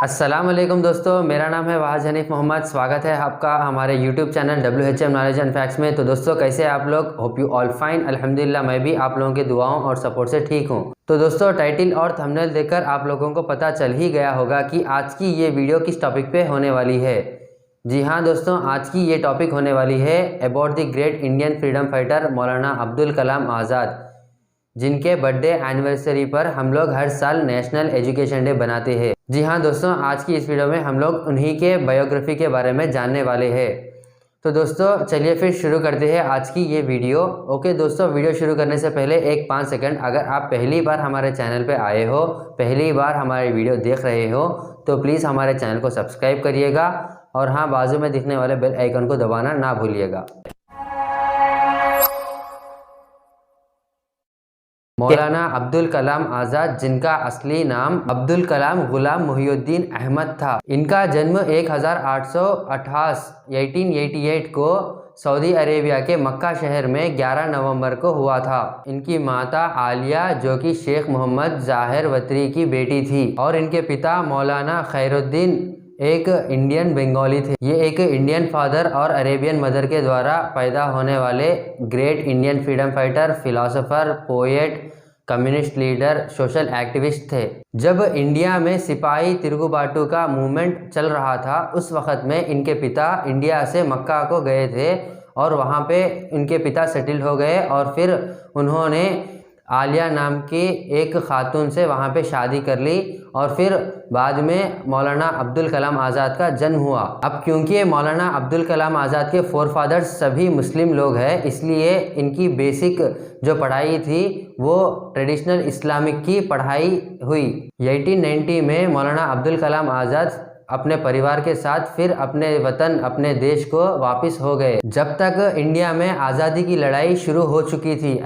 अस्सलाम वालेकुम दोस्तों, मेरा नाम है वहाज हनीफ मोहम्मद। स्वागत है आपका हमारे YouTube channel WHM knowledge and facts में। तो दोस्तों, कैसे हैं आप लोग? Hope you all fine. अल्हम्दुलिल्लाह, मैं भी आप लोगों की दुआओं और सपोर्ट से ठीक हूं। तो दोस्तों, टाइटल और थंबनेल देखकर आप लोगों को पता चल ही गया होगा कि आज की ये वीडियो किस टॉपिक पे होने वाली है। जी हाँ दोस्तों, आज की ये टॉपिक होने वाली है about the great Indian freedom fighter मौलाना अब्दुल कलाम आज़ाद, जिनके बर्थडे एनिवर्सरी पर हम लोग हर साल नेशनल एजुकेशन डे बनाते हैं। जी हाँ दोस्तों, आज की इस वीडियो में हम लोग उन्हीं के बायोग्राफी के बारे में जानने वाले हैं। तो दोस्तों, चलिए फिर शुरू करते हैं आज की ये वीडियो। ओके दोस्तों, वीडियो शुरू करने से पहले एक 5 सेकंड, अगर आप पहली बार हमारे चैनल पे आए हो, पहली बार हमारी वीडियो देख रहे हो, तो प्लीज़ हमारे चैनल को सब्सक्राइब करिएगा और हाँ, बाजू में दिखने वाले बेल आइकन को दबाना ना भूलिएगा। मौलाना अब्दुल कलाम आज़ाद, जिनका असली नाम अब्दुल कलाम गुलाम मुहिउद्दीन अहमद था। इनका जन्म 1888 को सऊदी अरेबिया के मक्का शहर में 11 नवंबर को हुआ था। इनकी माता आलिया, जो कि शेख मोहम्मद ज़ाहिर वतरी की बेटी थी, और इनके पिता मौलाना खैरुद्दीन एक इंडियन बंगाली थे। ये एक इंडियन फादर और अरेबियन मदर के द्वारा पैदा होने वाले great Indian freedom fighter, philosopher, poet, communist leader, social activist थे। जब इंडिया में सिपाही तिరుగుबाटू का मूवमेंट चल रहा था, उस वक़्त में इनके पिता इंडिया से मक्का को गए थे और वहाँ पे इनके पिता सेटल्ड हो गए और फिर उन्होंने आलिया नाम की एक खातून से वहाँ पे शादी कर ली और फिर बाद में मौलाना अब्दुल कलाम आज़ाद का जन्म हुआ। अब क्योंकि मौलाना अब्दुल कलाम आज़ाद के फोरफादर्स सभी मुस्लिम लोग हैं, इसलिए इनकी बेसिक जो पढ़ाई थी वो ट्रेडिशनल इस्लामिक की पढ़ाई हुई। 1890 में मौलाना अब्दुल कलाम आज़ाद अपने परिवार के साथ फिर अपने वतन, अपने देश को वापस हो गए। जब तक इंडिया में आज़ादी की लड़ाई शुरू हो चुकी थी,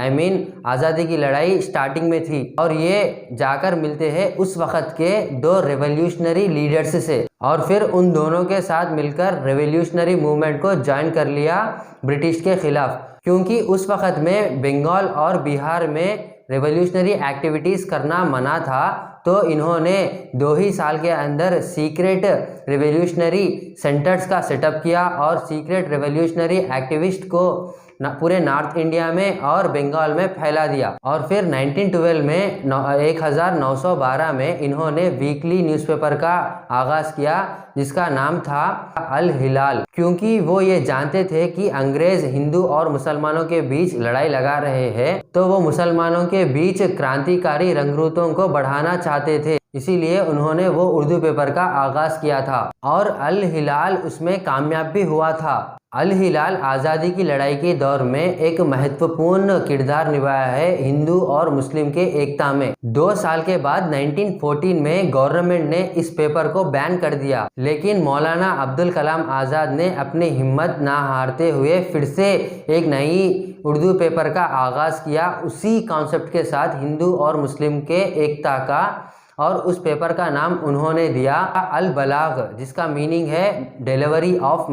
आज़ादी की लड़ाई स्टार्टिंग में थी, और ये जाकर मिलते हैं उस वक़्त के 2 रेवोल्यूशनरी लीडर्स से, और फिर उन दोनों के साथ मिलकर रेवोल्यूशनरी मूवमेंट को ज्वाइन कर लिया ब्रिटिश के खिलाफ। क्योंकि उस वक़्त में बंगाल और बिहार में रेवोल्यूशनरी एक्टिविटीज़ करना मना था, तो इन्होंने 2 ही साल के अंदर सीक्रेट रेवोल्यूशनरी सेंटर्स का सेटअप किया और सीक्रेट रेवोल्यूशनरी एक्टिविस्ट को पूरे नॉर्थ इंडिया में और बंगाल में फैला दिया। और फिर 1912 में 1912 में इन्होंने वीकली न्यूज़पेपर का आगाज़ किया, जिसका नाम था अल हिलाल। क्योंकि वो ये जानते थे कि अंग्रेज हिंदू और मुसलमानों के बीच लड़ाई लगा रहे हैं, तो वो मुसलमानों के बीच क्रांतिकारी रंगरूटों को बढ़ाना चाहते थे, इसीलिए उन्होंने वो उर्दू पेपर का आगाज़ किया था और अल हिलाल उसमें कामयाब भी हुआ था। अल हिलाल आज़ादी की लड़ाई के दौर में एक महत्वपूर्ण किरदार निभाया है हिंदू और मुस्लिम के एकता में। 2 साल के बाद 1914 में गवर्नमेंट ने इस पेपर को बैन कर दिया, लेकिन मौलाना अब्दुल कलाम आज़ाद ने अपनी हिम्मत ना हारते हुए फिर से एक नई उर्दू पेपर का आगाज़ किया, उसी कॉन्सेप्ट के साथ हिंदू और मुस्लिम के एकता का, और उस पेपर का नाम उन्होंने दिया अल बलाग, जिसका मीनिंग है डिलीवरी ऑफ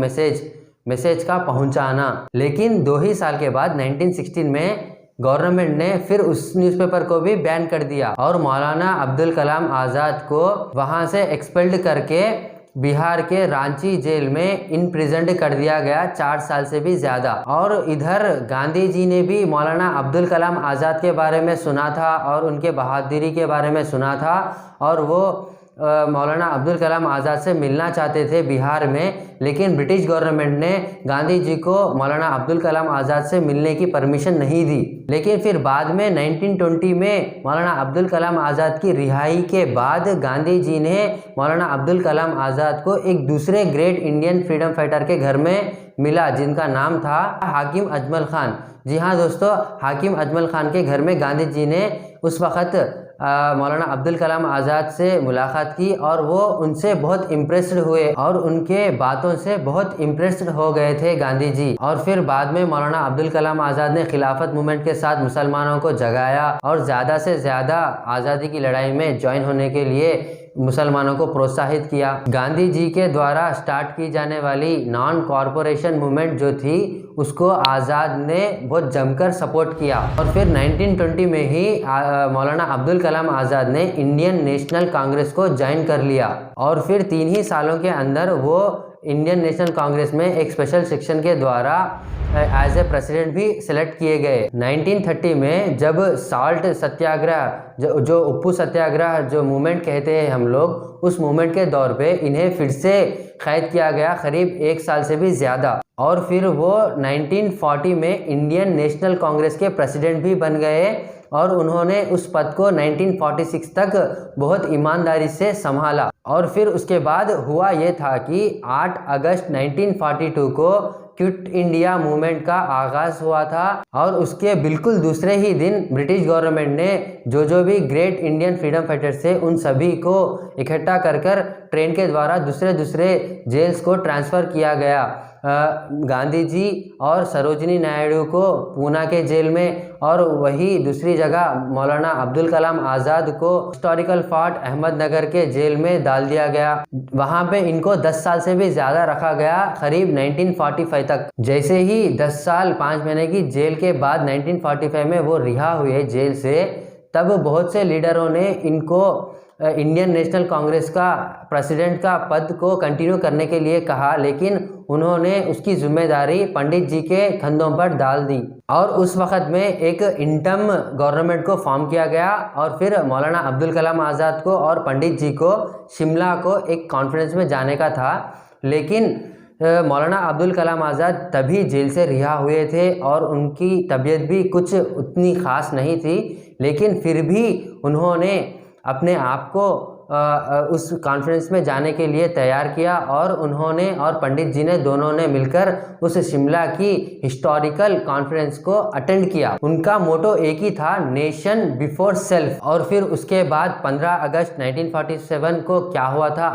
मैसेज का पहुंचाना। लेकिन 2 ही साल के बाद 1916 में गवर्नमेंट ने फिर उस न्यूज़पेपर को भी बैन कर दिया और मौलाना अब्दुल कलाम आज़ाद को वहां से एक्सपेल्ड करके बिहार के रांची जेल में इनप्रिजन्ड कर दिया गया 4 साल से भी ज़्यादा। और इधर गांधी जी ने भी मौलाना अब्दुल कलाम आज़ाद के बारे में सुना था और उनके बहादुरी के बारे में सुना था, और वो मौलाना अब्दुल कलाम आज़ाद से मिलना चाहते थे बिहार में, लेकिन ब्रिटिश गवर्नमेंट ने गांधी जी को मौलाना अब्दुल कलाम आज़ाद से मिलने की परमिशन नहीं दी। लेकिन फिर बाद में 1920 में मौलाना अब्दुल कलाम आज़ाद की रिहाई के बाद गांधी जी ने मौलाना अब्दुल कलाम आज़ाद को एक दूसरे ग्रेट इंडियन फ्रीडम फाइटर के घर में मिला, जिनका नाम था हाकिम अजमल खान। जी हाँ दोस्तों, हाकिम अजमल खान के घर में गांधी जी ने उस वक़्त मौलाना अब्दुल कलाम आज़ाद से मुलाकात की और वो उनसे बहुत इम्प्रेस्ड हुए और उनके बातों से बहुत इम्प्रेस्ड हो गए थे गांधी जी। और फिर बाद में मौलाना अब्दुल कलाम आज़ाद ने खिलाफत मूवमेंट के साथ मुसलमानों को जगाया और ज़्यादा से ज़्यादा आज़ादी की लड़ाई में ज्वाइन होने के लिए मुसलमानों को प्रोत्साहित किया। गांधी जी के द्वारा स्टार्ट की जाने वाली नॉन कॉरपोरेशन मूवमेंट जो थी, उसको आज़ाद ने बहुत जमकर सपोर्ट किया। और फिर 1920 में ही मौलाना अब्दुल कलाम आज़ाद ने इंडियन नेशनल कांग्रेस को ज्वाइन कर लिया और फिर 3 ही सालों के अंदर वो इंडियन नेशनल कांग्रेस में एक स्पेशल सेक्शन के द्वारा एज ए प्रेसिडेंट भी सिलेक्ट किए गए। 1930 में जब साल्ट सत्याग्रह जो उप्पू सत्याग्रह जो मूवमेंट कहते हैं हम लोग, उस मूवमेंट के दौर पे इन्हें फिर से कैद किया गया करीब 1 साल से भी ज़्यादा। और फिर वो 1940 में इंडियन नेशनल कांग्रेस के प्रेसिडेंट भी बन गए और उन्होंने उस पद को 1946 तक बहुत ईमानदारी से संभाला। और फिर उसके बाद हुआ ये था कि 8 अगस्त 1942 को क्विट इंडिया मूवमेंट का आगाज़ हुआ था और उसके बिल्कुल दूसरे ही दिन ब्रिटिश गवर्नमेंट ने जो भी ग्रेट इंडियन फ्रीडम फाइटर्स थे उन सभी को इकट्ठा कर ट्रेन के द्वारा दूसरे जेल्स को ट्रांसफ़र किया गया। गांधी जी और सरोजिनी नायडू को पूना के जेल में और वही दूसरी जगह मौलाना अब्दुल कलाम आज़ाद को हिस्टोरिकल फोर्ट अहमदनगर के जेल में डाल दिया गया। वहां पे इनको 10 साल से भी ज़्यादा रखा गया, करीब 1945 तक। जैसे ही 10 साल 5 महीने की जेल के बाद 1945 में वो रिहा हुए जेल से, तब बहुत से लीडरों ने इनको इंडियन नेशनल कांग्रेस का प्रेसिडेंट का पद को कंटिन्यू करने के लिए कहा, लेकिन उन्होंने उसकी जिम्मेदारी पंडित जी के कंधों पर डाल दी। और उस वक़्त में एक इंटर्म गवर्नमेंट को फॉर्म किया गया और फिर मौलाना अब्दुल कलाम आज़ाद को और पंडित जी को शिमला को एक कॉन्फ्रेंस में जाने का था। लेकिन मौलाना अब्दुल कलाम आज़ाद तभी जेल से रिहा हुए थे और उनकी तबीयत भी कुछ उतनी ख़ास नहीं थी, लेकिन फिर भी उन्होंने अपने आप को उस कॉन्फ्रेंस में जाने के लिए तैयार किया और उन्होंने और पंडित जी ने दोनों ने मिलकर उस शिमला की हिस्टोरिकल कॉन्फ्रेंस को अटेंड किया। उनका मोटो एक ही था, नेशन बिफोर सेल्फ। और फिर उसके बाद 15 अगस्त 1947 को क्या हुआ था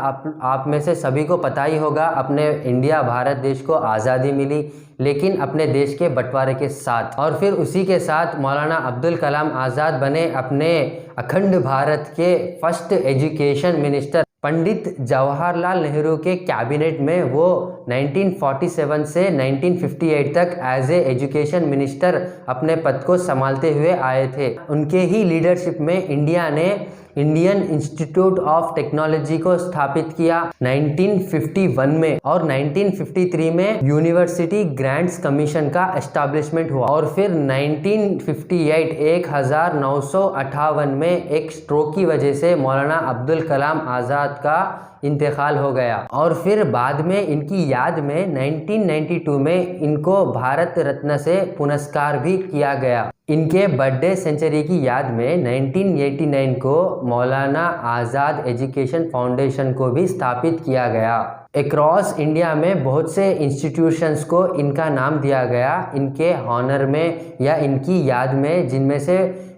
आप में से सभी को पता ही होगा। अपने इंडिया भारत देश को आज़ादी मिली, लेकिन अपने देश के बंटवारे के साथ। और फिर उसी के साथ मौलाना अब्दुल कलाम आज़ाद बने अपने अखंड भारत के first education minister. Pandit Jawaharlal Nehru के कैबिनेट में वो 1947 से 1958 तक एज ए एजुकेशन मिनिस्टर अपने पद को संभालते हुए आए थे। उनके ही लीडरशिप में इंडिया ने इंडियन इंस्टीट्यूट ऑफ टेक्नोलॉजी को स्थापित किया 1951 में और 1953 में यूनिवर्सिटी ग्रांट्स कमीशन का एस्टैब्लिशमेंट हुआ। और फिर 1958 में एक स्ट्रोक की वजह से मौलाना अब्दुल कलाम आज़ाद का इंतकाल हो गया। और फिर बाद में इनकी याद में 1992 में इनको भारत रत्न से पुरस्कार भी किया गया। इनके बर्थडे सेंचुरी की याद में 1989 को मौलाना आज़ाद एजुकेशन फाउंडेशन को भी स्थापित किया गया। अक्रॉस इंडिया में बहुत से इंस्टीट्यूशंस को इनका नाम दिया गया इनके हॉनर में या इनकी याद में, जिनमें से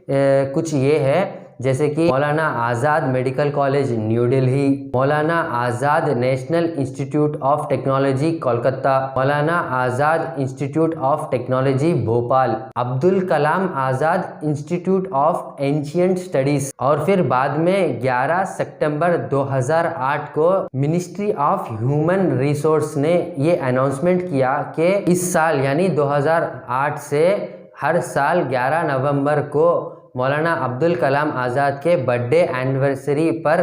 कुछ ये है जैसे कि Maulana Azad medical college new Delhi, Maulana Azad national institute of technology Kolkata, Maulana Azad institute of technology Bhopal, Abdul Kalam Azad institute of ancient studies. और फिर बाद में 11 सितंबर 2008 को मिनिस्ट्री ऑफ ह्यूमन रिसोर्स ने ये अनाउंसमेंट किया कि इस साल यानी 2008 से हर साल 11 नवंबर को मौलाना अब्दुल कलाम आज़ाद के बर्थडे एनिवर्सरी पर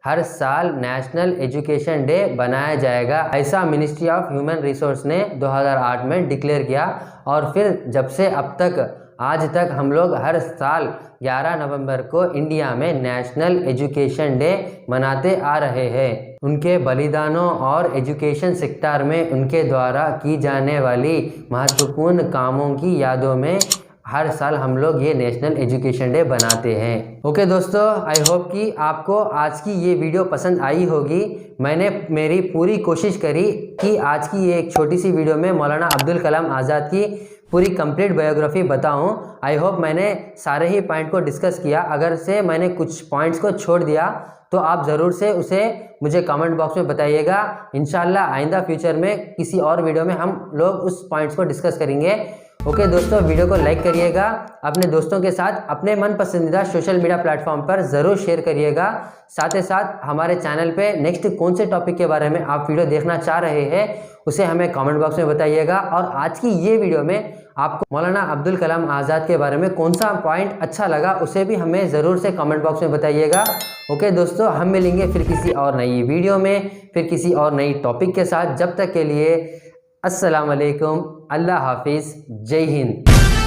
हर साल नेशनल एजुकेशन डे बनाया जाएगा। ऐसा मिनिस्ट्री ऑफ ह्यूमन रिसोर्स ने 2008 में डिक्लेयर किया। और फिर जब से अब तक आज तक हम लोग हर साल 11 नवंबर को इंडिया में नेशनल एजुकेशन डे मनाते आ रहे हैं। उनके बलिदानों और एजुकेशन सेक्टर में उनके द्वारा की जाने वाली महत्वपूर्ण कामों की यादों में हर साल हम लोग ये नेशनल एजुकेशन डे बनाते हैं। ओके दोस्तों, आई होप कि आपको आज की ये वीडियो पसंद आई होगी। मैंने मेरी पूरी कोशिश करी कि आज की ये एक छोटी सी वीडियो में मौलाना अब्दुल कलाम आज़ाद की पूरी कंप्लीट बायोग्राफी बताऊं। आई होप मैंने सारे ही पॉइंट को डिस्कस किया। अगर से मैंने कुछ पॉइंट्स को छोड़ दिया तो आप ज़रूर से उसे मुझे कमेंट बॉक्स में बताइएगा। इंशाल्लाह आइंदा फ्यूचर में किसी और वीडियो में हम लोग उस पॉइंट्स को डिस्कस करेंगे। ओके दोस्तों, वीडियो को लाइक करिएगा, अपने दोस्तों के साथ अपने मन पसंदीदा सोशल मीडिया प्लेटफॉर्म पर ज़रूर शेयर करिएगा। साथ ही साथ हमारे चैनल पे नेक्स्ट कौन से टॉपिक के बारे में आप वीडियो देखना चाह रहे हैं उसे हमें कमेंट बॉक्स में बताइएगा। और आज की ये वीडियो में आपको मौलाना अब्दुल कलाम आज़ाद के बारे में कौन सा पॉइंट अच्छा लगा उसे भी हमें ज़रूर से कमेंट बॉक्स में बताइएगा। ओके दोस्तों, हम मिलेंगे फिर किसी और नई वीडियो में, फिर किसी और नई टॉपिक के साथ। जब तक के लिए अस्सलाम वालेकुम, अल्लाह हाफिज़, जय हिंद।